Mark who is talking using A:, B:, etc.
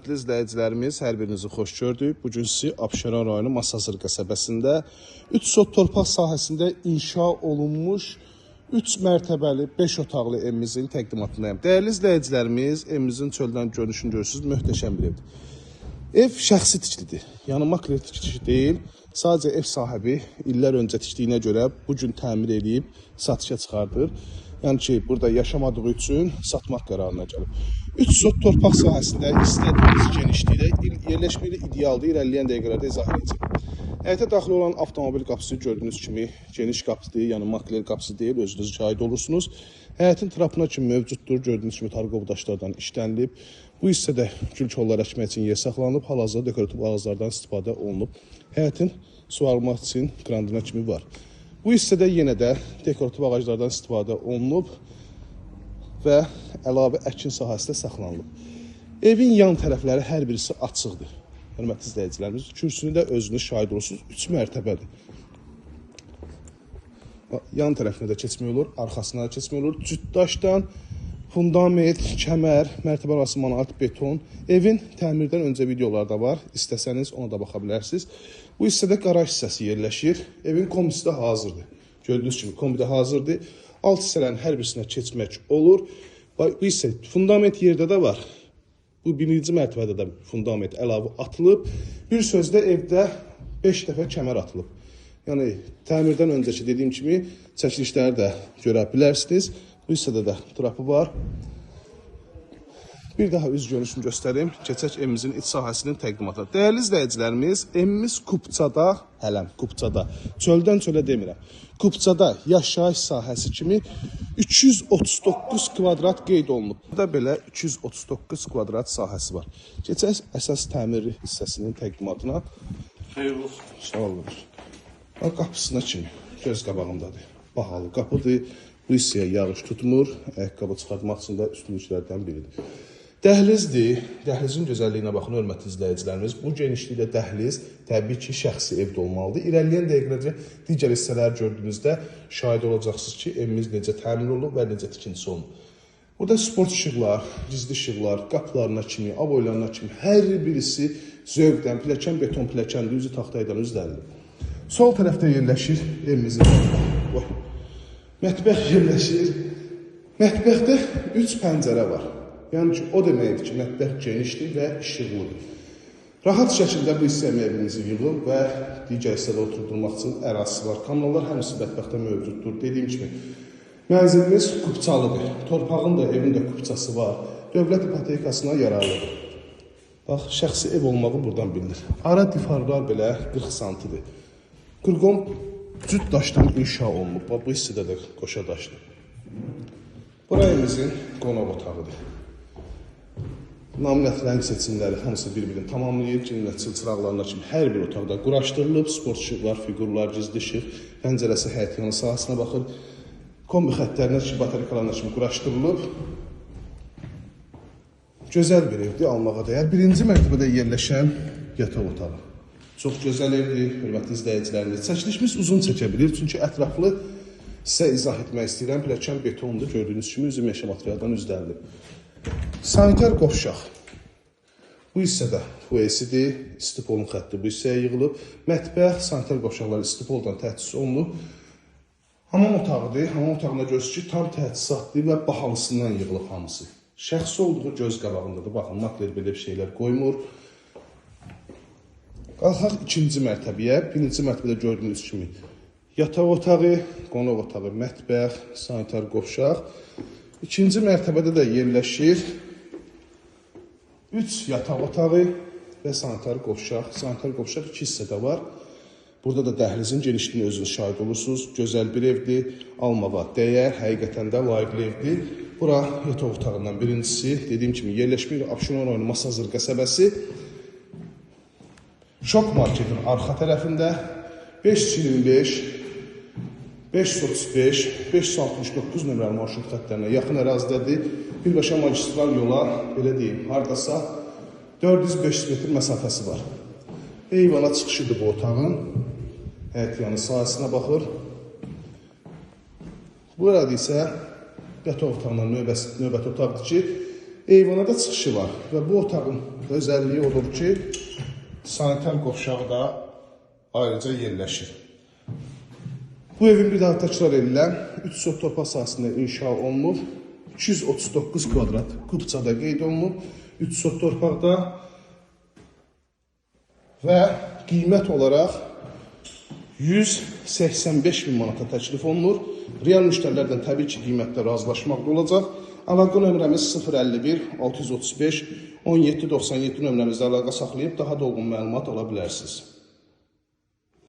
A: Dəyərli izləyicilərimiz, hər birinizi xoş gördük. Bugün sizi Abşeron rayonu Masazır qəsəbəsində 3 sot torpaq sahəsində inşa olunmuş 3 mərtəbəli 5 otaqlı evimizin təqdimatındayım. Dəyərli izləyicilərimiz, evimizin çöldən görünüşünü görürsünüz, möhtəşəm bir evdir. Ev şəxsi tikilidir, yəni makler tikilişi deyil. Sadəcə ev sahibi illər öncə tikdiyinə görə bugün təmir edib satışa çıxardır. Yəni ki, burada yaşamadığı üçün satmaq qərarına gəlib. 3 sot torpaq sahəsində istədiyiniz genişlikdə yerləşməli idealdır, irəliləyən dəqiqələrdə izah edəcəm. Həyətə daxil olan avtomobil qapısı gördüyünüz kimi geniş qapıdır, yəni makler qapısı deyil, özünüz şahid olursunuz. Həyətin trapına kimi mövcuddur, gördüyünüz kimi tarqov daşlardan işlənilib. Bu hissədə gül kollar əkmək üçün yer saxlanılıb, hal-hazırda dekorativ ağaclardan istifadə olunub. Həyətin su almaq üçün krandına kimi var. Bu hissədə yenə də dekorativ ağaclardan istifadə olunub və əlavə əkin sahəsi də saxlanılıb. Evin yan tərəfləri hər birisi açıqdır. Hörmətli izləyicilərimiz, kürsünü də özünüz şahid olursunuz, 3 mərtəbədir. Yan tərəfinə də keçmək olur, arxasına da keçmək olur. Cütdaşdan fundament, kəmər, mərtəbə arası monolit beton. Evin təmirdən öncə videolarda var, istəsəniz ona da baxa bilərsiniz. Bu hissədə qaraj hissəsi yerləşir. Evin kombisi də hazırdır. Gördüyünüz kimi kombi də hazırdır. Alt hissələrin hər birisinə keçmək olur. Bu hissə fundament yerdə də var. Bu birinci mərtəbədə də fundament əlavə atılıb. Bir sözdə evdə 5 dəfə kəmər atılıb. Yəni təmirdən öncəki dediyim kimi çəkilişləri də görə bilərsiniz. Bu hissədə də trapı var. Bir daha üz görünüşünü göstərim. Keçək evimizin iç sahəsinin təqdimatına. Dəyərli izləyicilərimiz, evimiz Kupçada, Kupçada, çöldən çölə demirəm. Kupçada yaşayış sahəsi kimi 339 kvadrat qeyd olunub. Burada belə 239 kvadrat sahəsi var. Keçək əsas təmiri hissəsinin təqdimatına.
B: Xeyirli olsun.
A: Sağ olun. Qapısına kimi göz qabağındadır. Bahalı qapıdır. Bu hissəyə yağış tutmur. Ayaqqabı çıxartmaq üçün də üstünlüklərdən biridir. Dəhlizdir. Dəhlizin gözəlliyinə baxın, hörmətli izləyicilərimiz. Bu genişlikdə dəhliz təbii ki, şəxsi evdə olmalıdır. İrəliyən dəqiqələrdə digər hissələri gördüyünüzdə şahid olacaqsınız ki, evimiz necə təmin olunub və necə tikintisi olunub. Burada sport işıqlar, gizli işıqlar, qapılarına kimi, avoylarına kimi hər birisi zövqdən, pilləkən, beton pilləkəndir, üzü taxtaydan üzlərilir. Sol tərəfdə yerləşir evimizin mətbəx yerləşir. Mətbəxdə 3 pəncərə var. Yəni ki, o deməkdir ki, mətbəx genişdir və işıqlıdır. Rahat şəkildə bu hissəyə mebelinizi yığıb və digər hissədə oturdurmaq üçün ərazisi var. Kanallar həmisi mətbəxdə mövcuddur. Dediyim kimi, mənzilimiz kupçalıdır. Torpağın da, evin də kupçası var. Dövlət ipotekasına yararlıdır. Bax, şəxsi ev olmağı buradan bilinir. Ara divarlar belə 40 santidir. Qırqom cüt daşdan inşa olunub. Bax, bu hissədə də qoşa daşdır. Bura evimizin qonaq otağıdır. Naminətlərin seçimləri hamısı bir-birini tamamlayıb, cinlə çılçıraqlarına kimi hər bir otaqda quraşdırılıb, sport işıqlar, figurlar, gizli işıq, pəncərəsi həyət yanı sahəsinə baxır, kombi xəttlərinə kimi, batarikalarına kimi quraşdırılıb. Gözəl bir evdir, almağa dəyər. Birinci mərtəbədə yerləşən yataq otağı. Çox gözəl evdir, hörmətli izləyicilərimiz. Çəkilişimiz uzun çəkə bilir, çünki ətraflı sizə izah etmək istəyirəm. Pilləkən betondur, gördüyünüz kimi üzüm meşə materialdan üzdərilir. Sanitar qovşaq. Bu hissədə fuesidir, istipolun xətti bu hissəyə yığılıb. Mətbəx, sanitar qovşaqları istipoldan təchiz olunub. Hamam otağıdır. Hamam otağında görürsünüz ki, tam təchizatdır və bahalısından yığılıb hamısı. Şəxsi olduğu göz qabağındadır. Baxın, makler belə bir şeylər qoymur. Qalxaq ikinci mərtəbəyə. Birinci mərtəbədə gördüyünüz kimi yataq otağı, qonaq otağı, mətbəx, sanitar qovşaq. İkinci mərtəbədə də yerləşir 3 yataq otağı və sanitar qovşaq. Sanitar qovşaq 2 hissədə var. Burada da dəhlizin genişliyini özünüz şahid olursunuz. Gözəl bir evdir, almağa dəyər, həqiqətən də layiqli evdir. Bura yataq otağından birincisi, dediyim kimi yerləşmə Abşeron rayonu Masazır qəsəbəsi. Şok marketin arxa tərəfində 525, 535, 569 nömrəli marşrut xəttlərinə yaxın ərazidədir. Birbaşa magistral yola, belə deyim, haradasa 400-500 metr məsafəsi var. Eyvana çıxışıdır bu otağın. Həyət yanı sahəsinə baxır. Burada isə yataq otağından növbəti otaqdır ki, Eyvana da çıxışı var və bu otağın özəlliyi odur ki, sanitar qovşağı da ayrıca yerləşir. Bu evin bir daha təkrar edilən 3 sot torpaq sahəsində inşa olunur. 239 kvadrat qubçada qeyd olunur. 3 sot torpaqda və qiymət olaraq 185 bin manata təklif olunur. Real müştərilərdən təbii ki, qiymətdə razılaşmaqda olacaq. Əlaqə nömrəmiz 051 635 1797 nömrəmizdə əlaqə saxlayıb daha dolğun məlumat ala bilərsiniz.